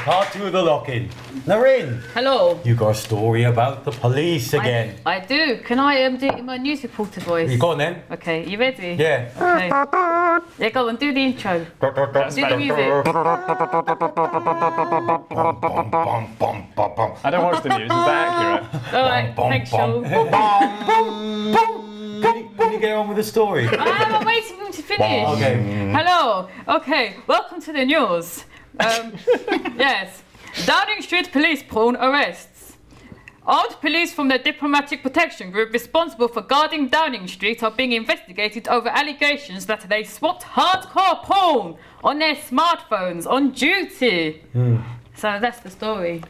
Part 2 of the lock-in. Narine. Hello. You got a story about the police again. I do. Can I do it in my news reporter voice? You go on then. Okay, you ready? Yeah. Okay. Yeah, go on, do the intro. Do the music. I don't watch the news. Is that accurate? Alright, thanks, Sean. Can you get on with the story? I'm waiting for him to finish. Okay. Hello. Okay, welcome to the news. Yes. Downing Street police pawn arrests. Armed police from the Diplomatic Protection Group responsible for guarding Downing Street are being investigated over allegations that they swapped hardcore porn on their smartphones on duty. So that's the story.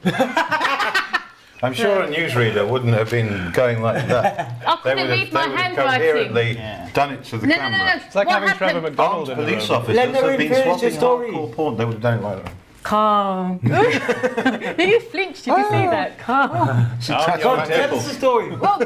I'm sure a newsreader wouldn't have been going like that. I couldn't read my handwriting. Coherently done it to the camera. It's like What having Trevor happened? McDonald Armed in the police room. officers Let have Narine been finish swapping the story. hardcore porn. They would have done it like that. Calm. You flinched, did you see that? Calm. Go on, tell us the story. Well,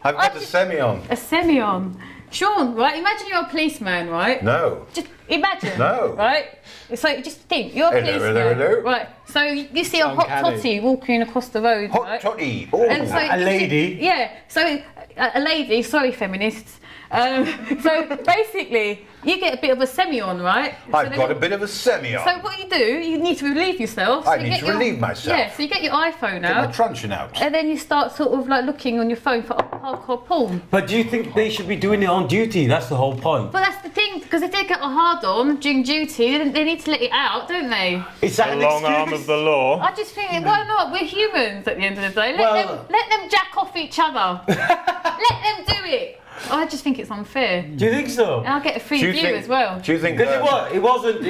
I've got a semi on. a semi-on. Sean, right? Imagine you're a policeman, right? No. Just imagine. No. Right? So just think, you're a Hello, policeman. hello, hello. Right. So you see a hot uncanny. totty walking across the road, Hot right? toddy. Oh. And so A lady. Yeah. So a lady. Sorry, feminists. So basically, you get a bit of a semi-on, right? I've got a bit of a semi on. So what you do, you need to relieve yourself. So I you need get to your- relieve myself. Yeah. So you get your iPhone Get my out. truncheon out. And then you start sort of like looking on your phone for hardcore porn. But do you think they should be doing it on duty? That's the whole point. But that's the thing, because if they get a hard on during duty, then they need to let it out, don't they? Is that The an long excuse? arm of the law. I just think, why not? We're humans at the end of the day. Well- Let them jack off each other. Let them do it. I just think it's unfair. Do you think so? And I'll get a free Do you view think, as well. Do you think Because it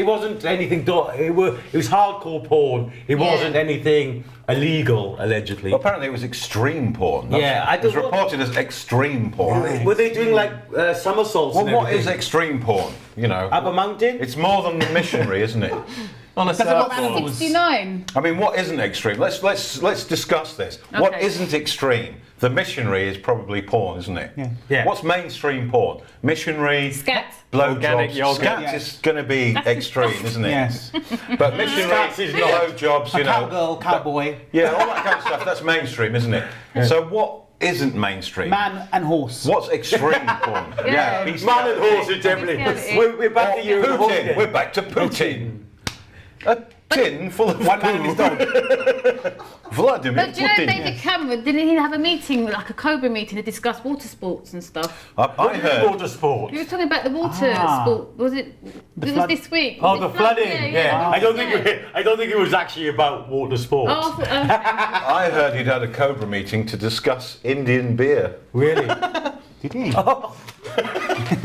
wasn't anything. It was hardcore porn. It wasn't anything illegal, allegedly. Well, apparently it was extreme porn. Yeah, I It was don't- reported as extreme porn. Were they doing like somersaults? Well, and what is everything? extreme porn? You know, Up a mountain? it's more than missionary, isn't it? On a surfboard. 69. I mean, what isn't extreme? Let's discuss this. What Okay. isn't extreme? The missionary is probably porn, isn't it? Yeah. What's mainstream porn? Missionary, Scat. Organic blowjobs. yogurt. Scat Yeah. is going to be extreme, isn't it? Yes. But missionary, Scats is not. blowjobs, you know. Cowgirl, cowboy, Yeah, all that kind of stuff. That's mainstream, isn't it? So what isn't mainstream? man and horse. What's extreme porn? Yeah. beast- Man and horses, definitely. Bestiality. We're back to you. Putin. We're back to Putin. A tin full of One man and his dog. Vladimir But do you know Putin. David Cameron, didn't he have a meeting, like a Cobra meeting, to discuss water sports and stuff? I heard. Water sport. He was talking about the water Ah. sport. Was it? It was this week. Oh, Was the it flood? flooding. Yeah. I don't think it was actually about water sports. Oh, I thought, I heard he'd had a Cobra meeting to discuss Indian beer. Really? Did he?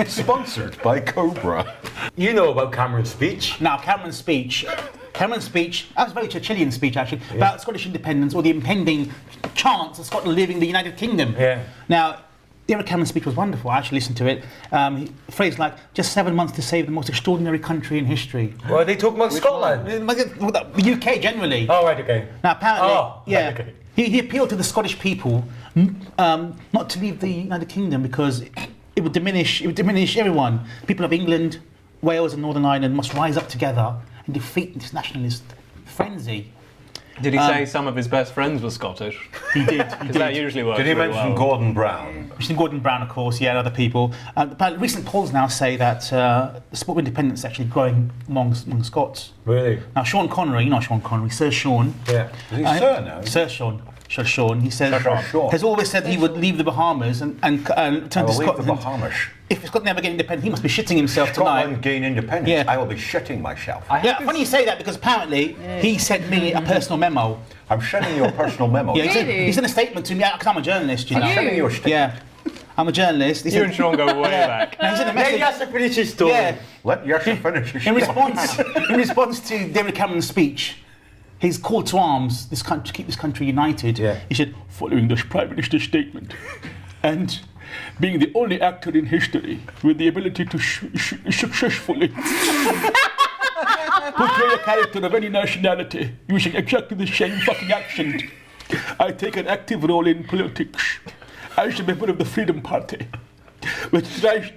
Sponsored by Cobra. You know about Cameron's speech. Now, Cameron's speech, that was a very Churchillian speech actually, about Scottish independence or the impending chance of Scotland leaving the United Kingdom. Yeah. Now, David Cameron's speech was wonderful. I actually listened to it. Phrase like, just 7 months to save the most extraordinary country in history. Well, are they talking about Scotland? The UK generally. Oh, right, okay. Now, apparently, Oh, yeah, okay. he appealed to the Scottish people not to leave the United Kingdom because it would diminish everyone. People of England, Wales, and Northern Ireland must rise up together and defeat this nationalist frenzy. Did he say some of his best friends were Scottish? He did. Because that usually works. Did he really mention well. Gordon Brown? Mr. Gordon Brown, of course, yeah, and other people. But recent polls now say that the support of independence is actually growing among Scots. Really? Now, Sean Connery, you know Sean Connery, Sir Sean. Yeah. Is he Sir now? Sir Sean. Sir Sean. He says Sir Sean. has always said he would leave the Bahamas and turn I to will leave the Scotland. Bahamas. If Scotland never get independent, he must be shitting himself Scotland tonight. gain independence. Yeah. I will be shitting myself. Yeah, funny you say that because apparently he sent me a personal memo. I'm sending you a personal memo. Yeah, Really? he's in a statement to me because I'm a journalist, you know. I'm sending you a stick. Yeah, I'm a journalist. He You said- and Sean go way back. No, he's in a Let message. Yasser finish his story. Yeah, Let Yasser finish his in story. response to David Cameron's speech, his call to arms, this country, to keep this country united. Yeah. He said, following the Prime Minister's statement, and being the only actor in history with the ability to successfully portray a character of any nationality using exactly the same fucking accent, I take an active role in politics as a member of the Freedom Party, which tries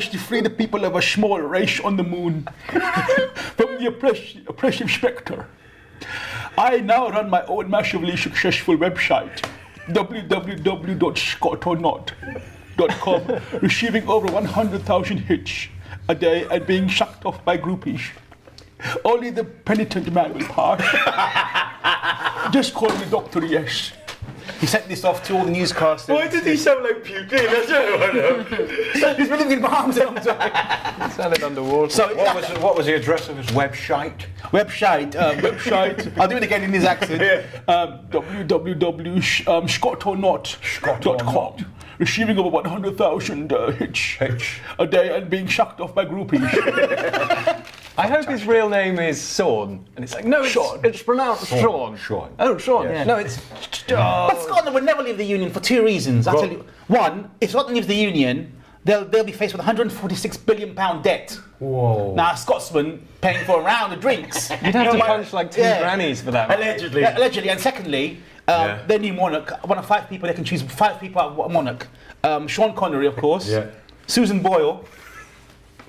to free the people of a small race on the moon from the oppressive spectre I now run my own massively successful website, www.scottornot.com, receiving over 100,000 hits a day and being sucked off by groupies. Only the penitent man will pass. Just call me Dr. Yes. He sent this off to all the newscasters. Why did he sound like Putin? That's what I know. He's been living in Bahamas a long time. Sounded underwater. So, What was the address of his website? website. I'll do it again in his accent. www.scottornot.com. Receiving over 100,000 hits a day and being sucked off by groupies. I hope his real name is Sean. And it's like, no, it's pronounced Sean. Sean. Oh, Sean. Yeah. No, it's... But Scotland would never leave the Union for two reasons. I'll tell you. One, if Scotland leaves the Union, they'll be faced with £146 billion debt. Whoa. Now, a Scotsman paying for a round of drinks. You'd have to punch like 2 grannies for that. Allegedly. Yeah, allegedly. And secondly, their new monarch, one of 5 people, they can choose 5 people out of a monarch. Sean Connery, of course. Yeah. Susan Boyle.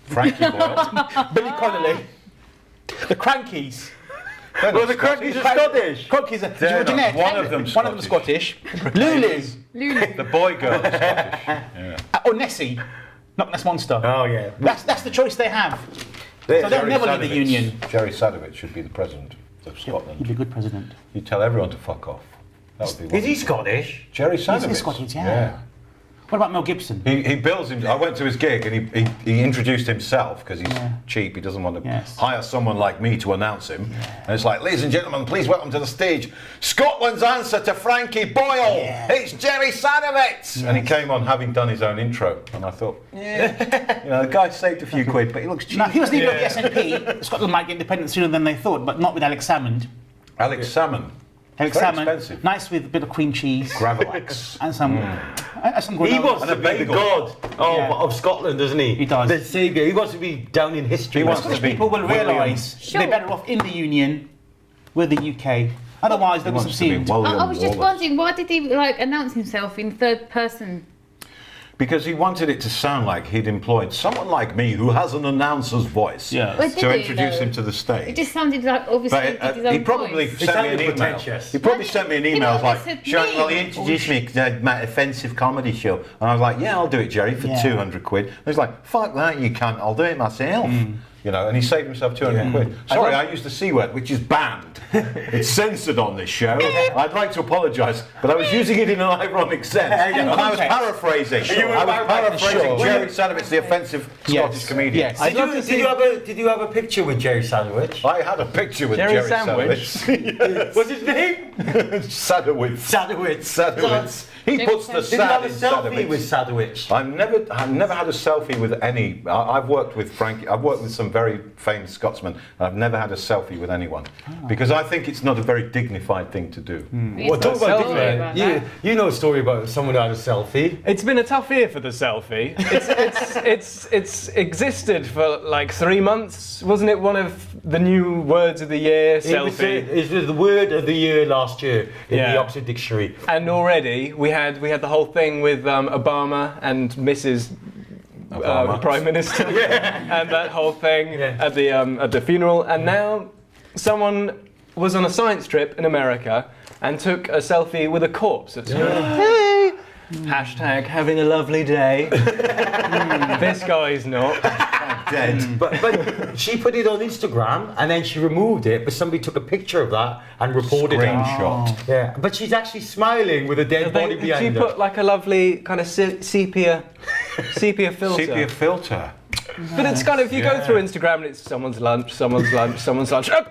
Frankie Boyle. Billy Connolly. The Crankies. Well, the Crankies are Scottish. Crankies are They're not. Jeanette. One of them One of them Scottish. Lulu. The boy girl is Scottish. Or Nessie. Loch Ness Monster. Oh, yeah. That's the choice they have. So they'll never leave the Union. Jerry Sadowitz should be the president of He'd Scotland. be a good president. You tell everyone to fuck off. That would be Is he Scottish? Jerry Sadowitz. He's Scottish, yeah. What about Mel Gibson? He bills him. I went to his gig and he introduced himself because he's cheap. He doesn't want to Yes. hire someone like me to announce him. And it's like, ladies and gentlemen, please welcome to the stage Scotland's answer to Frankie Boyle. It's Jerry Sadowitz. And he came on having done his own intro. And I thought, the guy saved a few quid, but he looks cheap. Now, if he was leader of the SNP, Scotland might get independent sooner than they thought, but not with Alex Salmond. Alex Salmon. Alex Very Salmond, expensive. nice with a bit of cream cheese Gravlax. and some He granola. wants And to a be the bagel. god of Scotland, doesn't he? He does. The saviour. He wants to be down in history. He wants Scottish to be people will William. realise Sure. they're better off in the Union with the UK. Otherwise, they'll be Wants to be subsumed. William I was just Wallace. wondering, why did he announce himself in third person? Because he wanted it to sound like he'd employed someone like me who has an announcer's voice Yeah. Well, did to he, introduce though? him to the stage. It just sounded like obviously But he did his own he probably voice. sent me sounded an email. pretentious. He probably No, sent me an he email always like, said Sean, me. will you introduce me to my offensive comedy show? And I was like, yeah, I'll do it, Jerry, for 200 quid. And he's like, fuck that, you can't, I'll do it myself. You know, and he saved himself 200 quid. Sorry, I used the C word, which is banned. It's censored on this show. I'd like to apologise, but I was using it in an ironic sense. And I was paraphrasing. I was paraphrasing Jerry Sadowitz, the offensive Scottish comedian. Yes. Did you have a picture with Jerry Sandwich? I had a picture with Jerry Jerry Sandwich? Sadowitz. What's his name? Sadowitz. Sadowitz. He puts the Did you sad have a in selfie with Sadowitz. Sadowitz? I've never had a selfie with any. I've worked with Frankie. I've worked with some very famous Scotsmen. And I've never had a selfie with anyone because I think it's not a very dignified thing to do. Well, talk about Selfie different. about You, that. you know a story about someone who had a selfie. It's been a tough year for the selfie. It's existed for like 3 months. Wasn't it one of the new words of the year? Selfie. It was the word of the year last year in Yeah. the Oxford Dictionary. And already we had the whole thing with Obama and Mrs. Obama. Prime Minister and that whole thing at the funeral. And now someone was on a science trip in America and took a selfie with a corpse. It's hey. Hashtag having a lovely day. This guy's not. Dead. But she put it on Instagram and then she removed it, but somebody took a picture of that and reported Screenshot. it. Yeah, but she's actually smiling with a dead body She behind her. put like a lovely kind of sepia filter. Sepia filter. But it's kind of, if you go through Instagram and it's someone's lunch, someone's lunch, someone's lunch. Oh,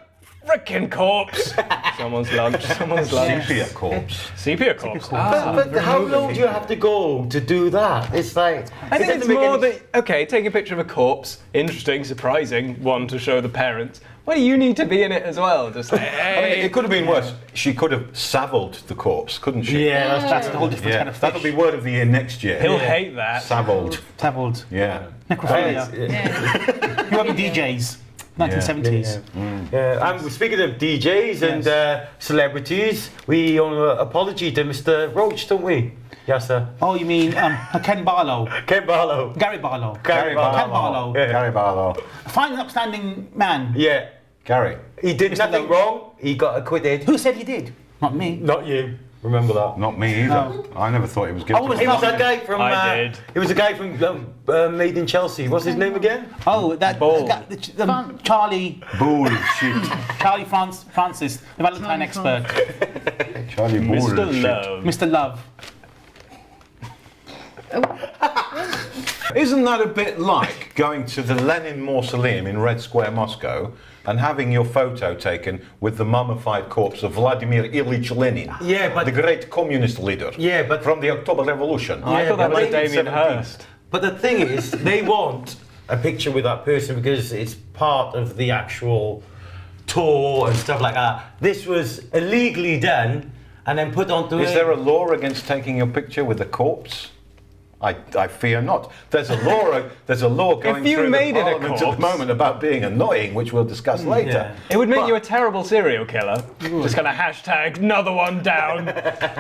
frickin' corpse! Someone's lunch, someone's lunch. Sepia corpse. Sepia corpse. But how low do you have to go to do that? It's like I it think doesn't it's make more any- that, okay, take a picture of a corpse, interesting, surprising, one to show the parents. Why do you need to be in it as well? Just like, I mean, hey. it could have been worse. She could have savelled the corpse, couldn't she? Yeah, That's a whole different kind of fish. That'll be word of the year next year. He'll hate that. Savelled. Tabbled. Yeah. Necrophilia. Yeah. You have DJs. 1970s. And speaking of DJs and celebrities, we owe an apology to Mr. Roach, don't we? Yes, sir. Oh, you mean Ken Barlow? Ken Barlow. Gary Barlow. Gary Ken Barlow. Yeah. Gary Barlow. A fine and upstanding man. Yeah. Gary. He did nothing wrong. He got acquitted. Who said he did? Not me. Not you. Remember that. Not me either. No. I never thought he was guilty. He was a guy from. I did. He was a guy from Made in Chelsea. What's his name again? Oh, that Ball. Charlie Bullshit. Charlie Francis, the Valentine expert, Charlie Mr. Bullshit. Love. Mr. Love. Isn't that a bit like going to the Lenin Mausoleum in Red Square, Moscow, and having your photo taken with the mummified corpse of Vladimir Ilyich Lenin? Yeah, but the great communist leader. Yeah, but from the October Revolution. I thought that was but Damien 1917. Hirst. But the thing is, they want a picture with that person because it's part of the actual tour and stuff like that. This was illegally done and then put onto Is there a law against taking your picture with a corpse? I fear not. There's a law going you through made the it a Parliament at the corpse- moment about being annoying, which we'll discuss later. Yeah. It would make But- you a terrible serial killer. Just kind of hashtag another one down.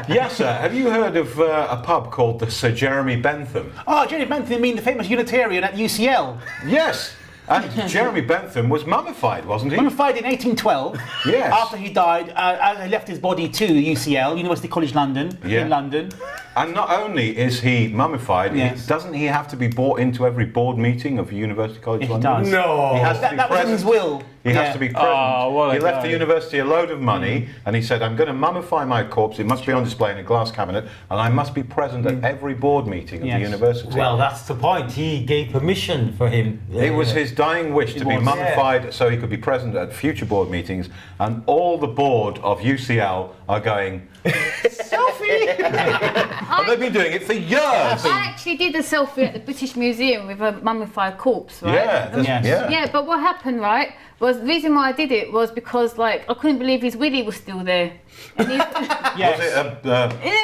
Yes, sir. Have you heard of a pub called the Sir Jeremy Bentham? Oh, Jeremy Bentham, you mean the famous Unitarian at UCL? Yes. And Jeremy Bentham was mummified, wasn't he? Mummified in 1812. Yes. After he died, he left his body to UCL, University College London, Yeah. in London. And not only is he mummified, Yes. doesn't he have to be brought into every board meeting of University College Yes, he London? does. No. He has to be That was in present. his will. He has to be present. Oh, what a he left guy. the university a load of money, and he said, "I'm going to mummify my corpse. It must be on display in a glass cabinet, and I must be present at every board meeting of Yes. the university." Well, that's the point. He gave permission for him. It was his dying wish to be was. mummified so he could be present at future board meetings, and all the board of UCL are going, selfie! And they've been doing it for years. I actually did a selfie at the British Museum with a mummified corpse, right? Yeah, Yes. Yeah, but what happened, right, was the reason why I did it was because, like, I couldn't believe his willy was still there. And Yes.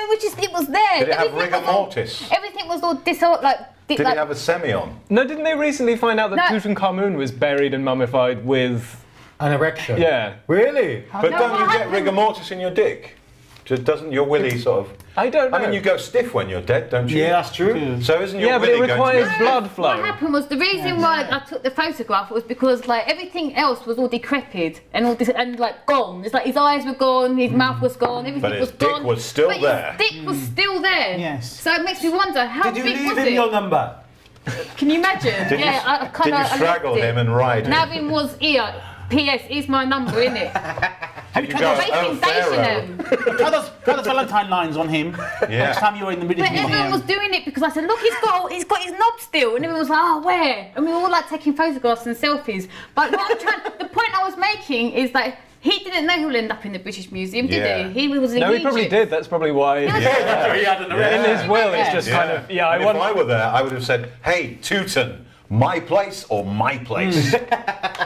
Was it it was there. did it have Everything rigor was all- mortis? Everything was all Did like, it have a semi-on? No, didn't they recently find out that No. Tutankhamun was buried and mummified with... An erection. Yeah. Really? But No, don't what you get happened- rigor mortis in your dick? Doesn't your willy sort of... I don't know. I mean, you go stiff when you're dead, don't you? Yeah, that's true. So isn't your Yeah, but willy it requires going to... blood What flow. happened was the reason why I took the photograph was because like everything else was all decrepit and and like gone. It's like his eyes were gone, his mouth was gone, everything But his was dick gone. was still but there. His dick was still there. Yes. So it makes me wonder how Did you big leave was him it? your number? Can you imagine? Did yeah, I you, kind did you of straggle him and ride him? Navin was here. P.S. Is my number, innit? Have you You tried go, those, Based oh, in Pharaoh. Dagenham. try those Valentine lines on him Yeah. next time you're in the British But everyone was Museum? doing it because I said, look, he's got his knob still, and everyone was like, oh, where? And we were all like taking photographs and selfies. But what the point I was making is that he didn't know he'll end up in the British Museum, did Yeah. he? He was in No, he probably Egypt. did. That's probably why. Yeah. In his will, it's just Yeah. kind of... Yeah, I And want... if I were there, I would have said, "Hey, Teuton, my place or my place?"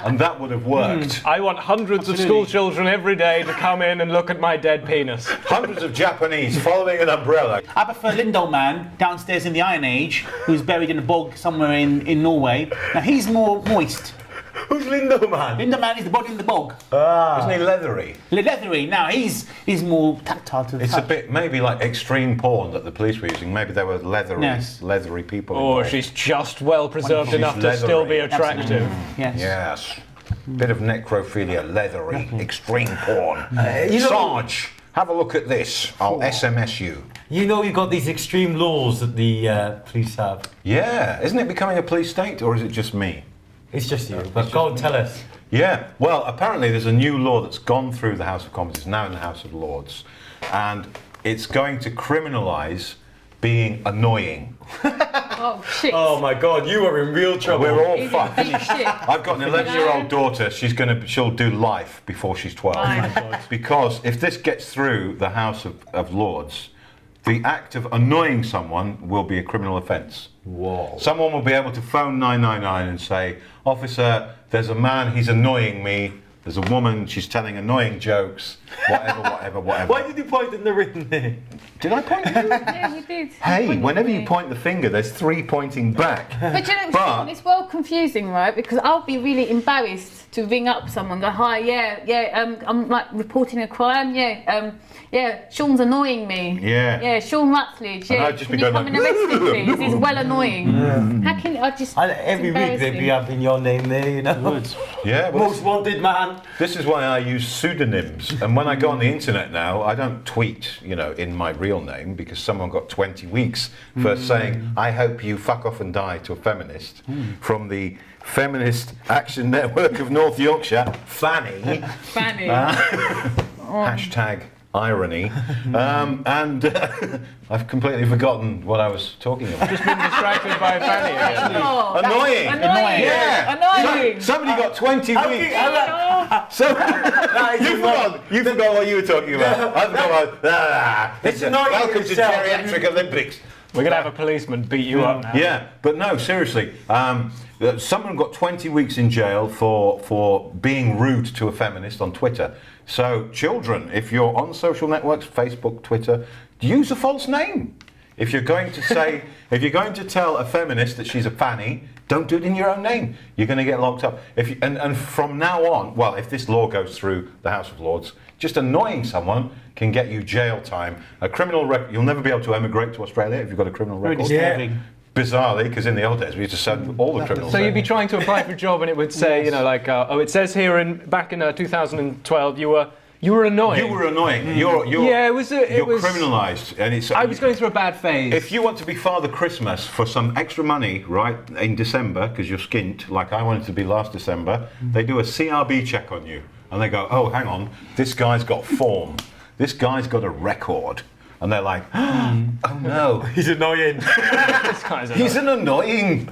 And that would have worked. I want hundreds of school children every day to come in and look at my dead penis. Hundreds of Japanese following an umbrella. I prefer Lindelmann downstairs in the Iron Age, who's buried in a bog somewhere in Norway. Now he's more moist. Who's Lindo, man? Lindelmann is the body in the bog. Isn't he leathery? Leathery. Now he's more tactile to the It's a touch. bit maybe like extreme porn that the police were using. Maybe there were Yes. leathery people. Or involved. she's just well preserved She's enough to still be leathery. attractive. Yes. Yes. Bit of necrophilia, leathery, extreme porn. you know- Sarge, have a look at this. I'll SMS you. You know you've got these extreme laws that the police have. Yeah, isn't it becoming a police state, or is it just me? It's just you. But go and tell us. Yeah, well, apparently there's a new law that's gone through the House of Commons, it's now in the House of Lords, and it's going to criminalise being annoying. Oh, shit. Oh my God, you are in real trouble. We're all He's in fucked. deep shit. I've got an 11-year-old daughter. She'll do life before she's 12. Because if this gets through the House of Lords, the act of annoying someone will be a criminal offence. Whoa. Someone will be able to phone 999 and say, "Officer, there's a man, he's annoying me. There's a woman, she's telling annoying jokes. Whatever. Why did you point in the written there? Did I point at you? Yeah, you did. Hey, whenever you Yeah. point the finger, there's 3 pointing back. But you know, But- it's well confusing, right? Because I'll be really embarrassed to ring up someone, go, hi, I'm like reporting a crime, Sean's annoying me. Yeah. Sean Rutledge, And yeah. I'd just Can be you going come like, and arrest him, please? He's well annoying. How can I just... And every it's week they'd be embarrassing. having your name there, you know. Yeah, well, Most wanted man man. This is why I use pseudonyms. And when I go on the internet now, I don't tweet, in my real name because someone got 20 weeks for saying, I hope you fuck off and die to a feminist from the Feminist Action Network of North Yorkshire, Fanny. Fanny. Hashtag irony. And I've completely forgotten what I was talking about. Just been distracted by Fanny again. Oh, Annoying. annoying. Yeah. Annoying. Somebody got 20 weeks. So, you forgot what you were talking about. I forgot what. It's annoying Welcome to yourself. Geriatric Olympics. We're going to have a policeman beat you up now. Yeah, but no, seriously. Someone got 20 weeks in jail for being rude to a feminist on Twitter. So, children, if you're on social networks, Facebook, Twitter, use a false name. If you're going to say, if you're going to tell a feminist that she's a fanny, don't do it in your own name. You're going to get locked up. And from now on, well, if this law goes through the House of Lords, just annoying someone can get you jail time. A criminal record, you'll never be able to emigrate to Australia if you've got a criminal Very record. disturbing. Bizarrely, because in the old days we used to send all the criminals. So there. you'd be trying to apply for a job and it would say, it says here back in 2012 you were annoying. You were annoying. You're it was criminalised, and it's. I was going through a bad phase. If you want to be Father Christmas for some extra money, right, in December, because you're skint, like I wanted to be last December, they do a CRB check on you, and they go, oh, hang on, this guy's got form, this guy's got a record, and they're like, oh no, He's annoying. This guy's he's an annoying.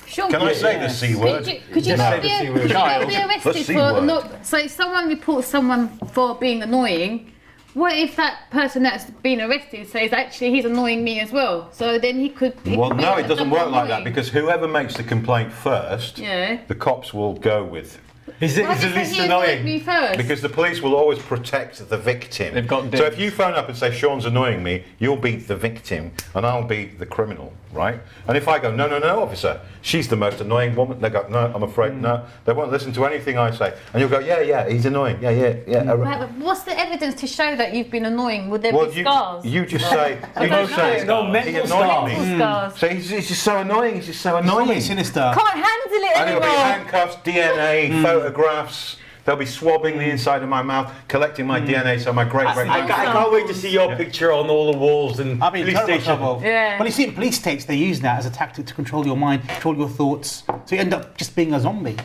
Sean, Can I say the C word? Could you Just not say be, the C word. could you not be The arrested C for word. so if someone reports someone for being annoying, what if that person that's been arrested says actually he's annoying me as well? So then he could. Well, could be no, it doesn't double work like that annoying. because whoever makes the complaint first, Yeah. the cops will go with. He's Why the did least he annoy annoying. me first? Because the police will always protect the victim. They've got so dibs. if you phone up and say, Sean's annoying me, you'll be the victim and I'll be the criminal, right? And if I go, no, officer, she's the most annoying woman, they go, no, I'm afraid, no. They won't listen to anything I say. And you'll go, yeah, he's annoying, yeah. But what's the evidence to show that you've been annoying? Would there Well, be scars? you just say, No, he mental annoyed scars. me. Mental scars. So he's just so annoying, he's just so It's annoying. always sinister. Can't handle it And it'll be anymore. handcuffs, DNA, photographs. They'll be swabbing the inside of my mouth, collecting my DNA, so my great I can't wait to see your picture on all the walls and I'll be in police terrible station. trouble. Yeah. Well, you see, in police states, they use that as a tactic to control your mind, control your thoughts. So you end up just being a zombie.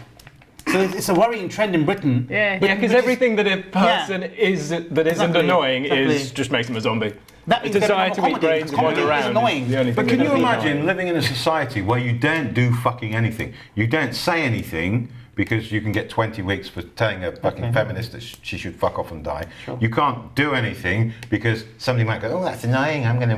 So it's a worrying trend in Britain. Yeah. Yeah, because everything that a person is that isn't Exactly, annoying exactly. is just makes them a zombie. That It's means a they're desire not to eat comedy, brains because and wander comedy is around. annoying. The only But thing can that you they imagine know. living in a society where you daren't do fucking anything? You daren't say anything because you can get 20 weeks for telling a fucking feminist that she should fuck off and die. You can't do anything because somebody might go, oh, that's annoying, I'm going to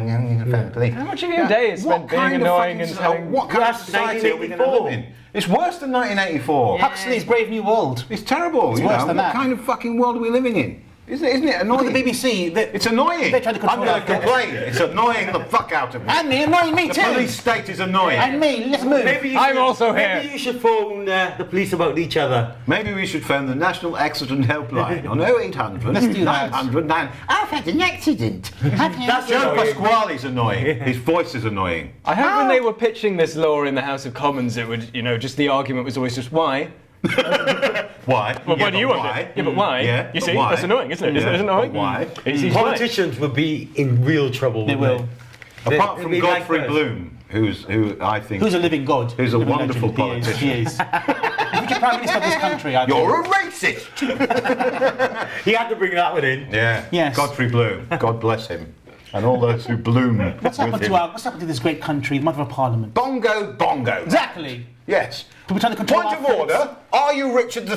phone the police. How much of your day is spent being annoying and telling... What kind of society are we going to live in? It's worse than 1984. Huxley's Brave New World. It's terrible. It's you worse know, than what that. kind of fucking world are we living in? Isn't it annoying? Look at the BBC. It's annoying. They're trying to control I'm going to our complain. It's annoying the fuck out of me. And me, annoying me The too. police state is annoying. And me, let's move. Maybe you I'm should- also maybe here. you should phone the police about each other. Maybe we should phone the National Accident Helpline on 0800 Let's do that. 900 9. I've had an accident. That's Joe annoying. Pasquale's annoying. His voice is annoying. I hope when they were pitching this law in the House of Commons, it would, just the argument was always just why. Why? Well, Yeah, why do you but want why? it? Yeah, but why? Yeah, you but see, why? that's annoying, isn't it? Isn't Yeah, it annoying? but why? He's right. Politicians would be in real trouble. They wouldn't will. Apart They'd from be like Godfrey us. Bloom, who I think Who's a living god? Who's a Living wonderful legend. politician. He is. If you're Prime Minister of this country, I You're a racist. He had to bring that one in. Yeah. Yes. Godfrey Bloom. God bless him. And all those who bloom What's happened with to him. what's happened to this great country, the mother of Parliament? Bongo, bongo. Exactly. Yes. People trying to control Point our of thoughts. order. Are you Richard III?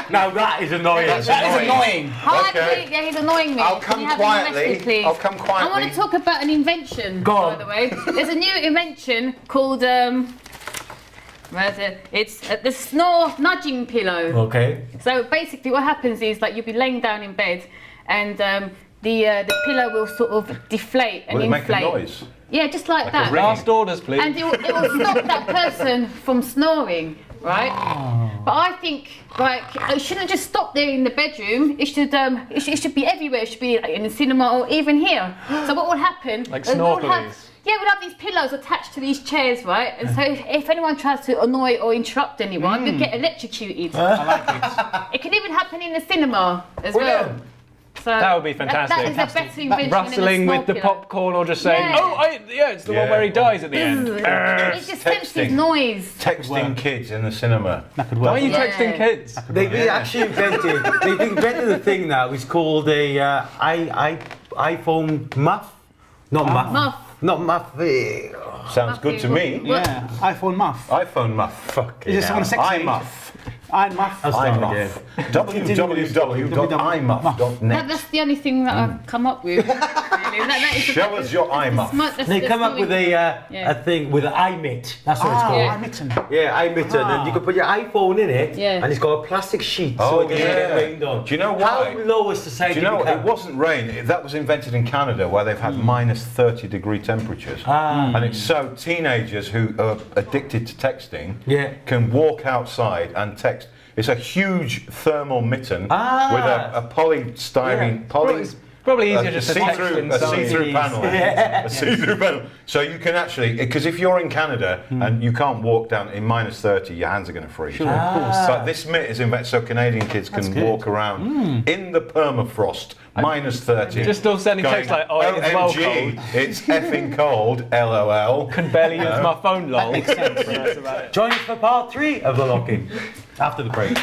Now that is annoying. That's That is annoying. Hardly, Okay. yeah, he's annoying me. I'll Can come you have him quietly. arrested, please? I'll come I quietly. want to talk about an invention, Go by on. the way. There's a new invention called, where is it? It's the snore nudging pillow. Okay. So basically what happens is that you'll be laying down in bed and the pillow will sort of deflate and Will it make inflate. a noise? Yeah, just like a that. ring? Last orders, please. And it will stop that person from snoring, right? But I think, it shouldn't just stop there in the bedroom. It should be everywhere. It should be like in the cinema or even here. So what will happen? Like is we'll snore have- police. we'd have these pillows attached to these chairs, right? And so if anyone tries to annoy or interrupt anyone, you'd get electrocuted. I like it. It can even happen in the cinema as Brilliant. well. So That would be fantastic. That is a better invention Rustling than a with the snore popcorn or just saying, Yeah. it's the one where he dies at the end. pillow. It just senses Texting. noise. Texting kids in the cinema. That could Why work. are you Yeah. texting kids? They've actually invented. They've invented a thing now. It's called a iPhone muff. Not muff. Muff. Not muff. Sounds good to me. Yeah, iPhone muff. iPhone muff. Fuck. Is it someone sexy? iMuff. iMuff. iMuff. www.imuff.net. That's the only thing that I've come up with. Really. That is Show us your iMuff. They come up with a thing with an iMit. That's what it's called. Yeah. iMitten. Yeah, iMitten, and you can put your iPhone in it, Yeah. and it's got a plastic sheet Oh, so it doesn't yeah. get rained on. Do you know How why? low is society? Do you know what? become? It wasn't rain. That was invented in Canada where they've had minus 30-degree temperatures. And it's so teenagers who are addicted to texting Yeah. can walk outside and text. It's a huge thermal mitten with a polystyrene, It's probably easier just to text see-through, inside. see-through panel. A see-through panel. So you can actually, because if you're in Canada and you can't walk down in minus 30, your hands are going to freeze. Sure, of course. But this mitt is invented so Canadian kids can good. walk around in the permafrost, minus 30. Just still sending going, texts like, oh, it is well OMG, cold. it's effing cold, LOL. Can barely use my phone, lol. Makes sense. That's about it. Join us for part 3 of the lock-in after the break.